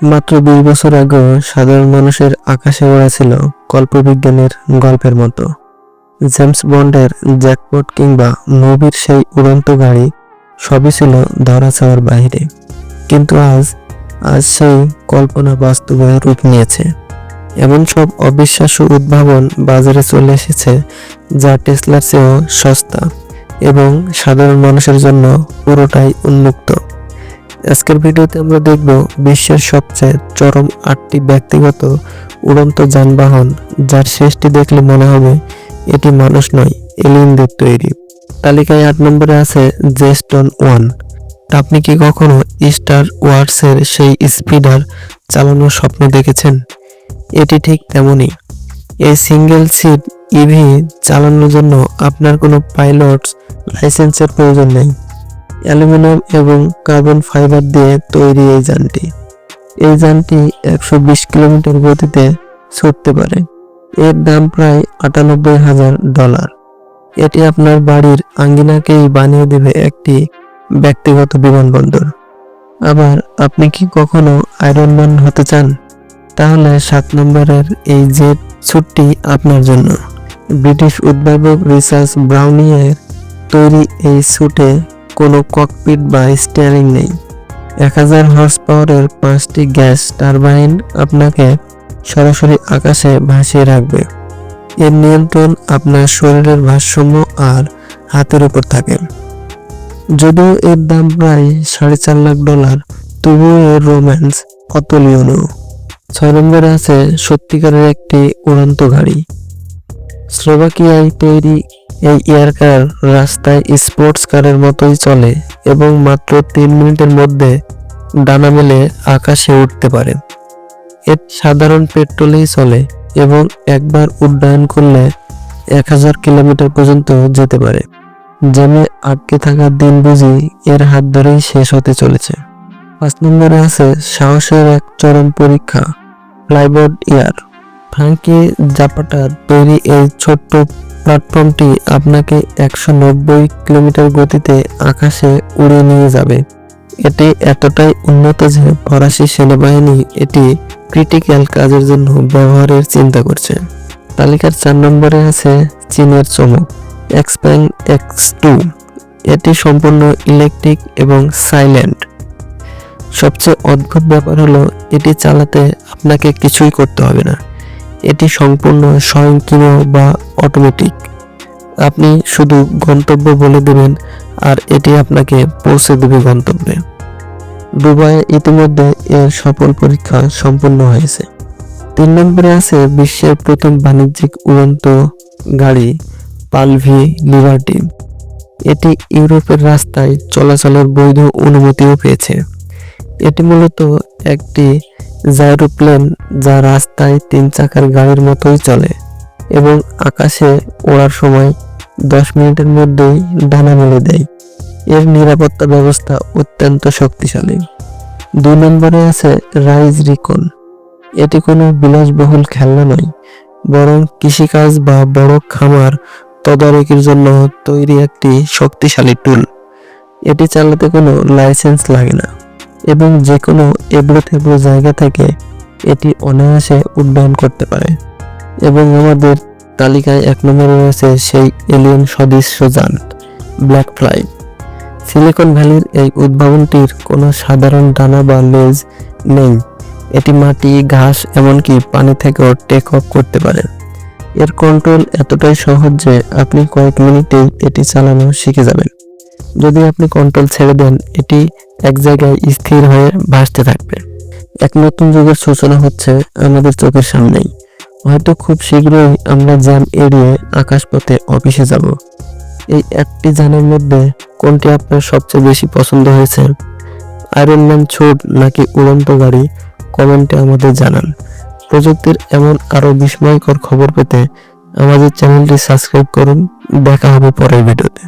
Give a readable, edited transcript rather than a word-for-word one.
মাত্র ২০ বছর আগেও সাধারণ মানুষের আকাশে ওড়া ছিল কল্পবিজ্ঞানের গল্পের মতো। জেমস বন্ডের জ্যাকপট কিংবা মুভির সেই উড়ন্ত গাড়ি সবই ছিল ধরাছোঁয়ার বাইরে। কিন্তু আজ সেই কল্পনা বাস্তবে রূপ নিয়েছে। এমন সব অবিশ্বাস্য উদ্ভাবন বাজারে চলে এসেছে যা টেসলার চেয়েও সস্তা এবং সাধারণ মানুষের জন্য পুরোটাই উন্মুক্ত। আজকের ভিডিওতে আমরা দেখব বিশ্বের সবচেয়ে চরম 8টি ব্যক্তিগত উড়ন্ত যানবাহন, যার শেষটি দেখলে মনে হবে এটি মানুষ নয়, এলিয়েনদের তৈরি। তালিকায় 8 নম্বরে আছে জেস্টন 1। আপনি কি কখনো স্টার ওয়ার্সের সেই স্পিডার চালানোর স্বপ্ন দেখেছেন? এটি ঠিক তেমনই। এই সিঙ্গেল সিট ইভি চালানোর জন্য আপনার কোনো পাইলটস লাইসেন্সের প্রয়োজন নেই। অ্যালুমিনিয়াম এবং কার্বন ফাইবার দিয়ে তৈরি এই যানটি 120 কিলোমিটার গতিতে ছুটতে পারে। এর দাম প্রায় $98,000। এটি আপনার বাড়ির আঙ্গিনাকেই বানিয়ে দেবে একটি ব্যক্তিগত বিমানবন্দর। আবার আপনি কি কখনো আয়রন ম্যান হতে চান? তাহলে 7 নম্বরের এই জেট স্যুটটি আপনার জন্য। ব্রিটিশ উদ্ভাবক রিচার্ড ব্রাউনিংয়ের তৈরি এই স্যুটে কোনো ককপিট বা স্টিয়ারিং নেই। 1000 হর্স পাওয়ারের 5টি গ্যাস টারবাইন আপনাকে সরাসরি আকাশে ভাসিয়ে রাখবে। এর নিয়ন্ত্রণ আপনার শরীরের ভারসাম্য আর হাতের উপর থাকে। যদিও এর দাম প্রায় $4.5 লাখ, তবুও এর রোম্যান্স অতুলনীয়। 6 নম্বরে আছে সত্যিকারের একটি উড়ন্ত গাড়ি। স্লোভাকিয়ায় তৈরি এই এয়ারকার রাস্তায় স্পোর্টস কারের মতোই চলে এবং মাত্র 3 মিনিটের মধ্যে ডানা মেলে আকাশে উঠতে পারে। এর সাধারণ পেট্রোলেই চলে এবং একবার উড্ডয়ন করলে 1000 কিলোমিটার পর্যন্ত যেতে পারে। জ্যামে আটকে থাকার দিন বুঝি এর হাত ধরেই শেষ হতে চলেছে। 5 নম্বরে আছে সাহসের এক চরম পরীক্ষা, ফ্লাইবোর্ড এয়ার। ফ্রাঙ্কি জাপাটার তৈরি এই ছোট্ট প্ল্যাটফর্মটি আপনাকে 190 কিলোমিটার গতিতে আকাশে উড়িয়ে নিয়ে যাবে। এটি এতটাই উন্নত যে ফরাসি সেনাবাহিনী এটি ক্রিটিক্যাল কাজের জন্য ব্যবহারের চিন্তা করছে। তালিকার 4 নম্বরে আছে চীনের চমক, এক্সপ্যাং X2। এটি সম্পূর্ণ ইলেকট্রিক এবং সাইলেন্ট। সবচেয়ে অদ্ভুত ব্যাপার হলো এটি চালাতে আপনাকে কিছুই করতে হবে না। এটি সম্পূর্ণ স্বয়ংক্রিয় বা অটোমেটিক। আপনি শুধু গন্তব্য বলে দেবেন আর এটি আপনাকে পৌঁছে দেবে গন্তব্যে। দুবাইয়ে ইতিমধ্যে এর সফল পরীক্ষা সম্পন্ন হয়েছে। 3 নম্বরে আছে বিশ্বের প্রথম বাণিজ্যিক উড়ন্ত গাড়ি, পালভি লিবার্টি। এটি ইউরোপের রাস্তায় চলাচলের বৈধ অনুমতিও পেয়েছে। এটি মূলত একটি জাইরোপ্লেন যা রাস্তায় 3 চাকার গাড়ির মতোই চলে এবং আকাশে ওড়ার সময় 10 মিনিটের মধ্যেই ডানা মেলে দেয়। এর নিরাপত্তা ব্যবস্থা অত্যন্ত শক্তিশালী। 2 নম্বরে আছে রাইজ রিকন। এটি কোনো বিলাসবহুল খেলনা নয়, বরং কৃষিকাজ বা বড় খামার তদারকির জন্য তৈরি একটি শক্তিশালী টুল। এটি চালাতে কোনো লাইসেন্স লাগে না এবং যে কোনো এবড়ো জায়গা থেকে এটি অনায়াসে উড্ডয়ন করতে পারে। এবং আমাদের তালিকায় 1 নম্বরে রয়েছে সেই এলিয়েন সদৃশ্য যান, ব্ল্যাক ফ্লাই। সিলিকন ভ্যালির এই উদ্ভাবনটির কোনো সাধারণ ডানা বা লেজ নেই। এটি মাটি, ঘাস, এমনকি পানি থেকেও টেক অফ করতে পারে। এর কন্ট্রোল এতটাই সহজ যে আপনি কয়েক মিনিটেই এটি চালানো শিখে যাবেন। যদি আপনি কন্ট্রোল ছেড়ে দেন, এটি এক জায়গায় স্থির হয়ে ভাসতে থাকবে। এক নতুন যুগের সূচনা হচ্ছে আমাদের চোখের সামনেই। হয়তো খুব শীঘ্রই আমরা জ্যাম এড়িয়ে আকাশপথে অফিসে যাব। এই 1টি যানের মধ্যে কোনটি আপনার সবচেয়ে বেশি পছন্দ হয়েছে? আয়রন ম্যান ছোট নাকি উড়ন্ত গাড়ি? কমেন্টে আমাদের জানান। প্রযুক্তির এমন আরো বিস্ময়কর খবর পেতে আমাদের চ্যানেলটি সাবস্ক্রাইব করুন। দেখা হবে পরের ভিডিওতে।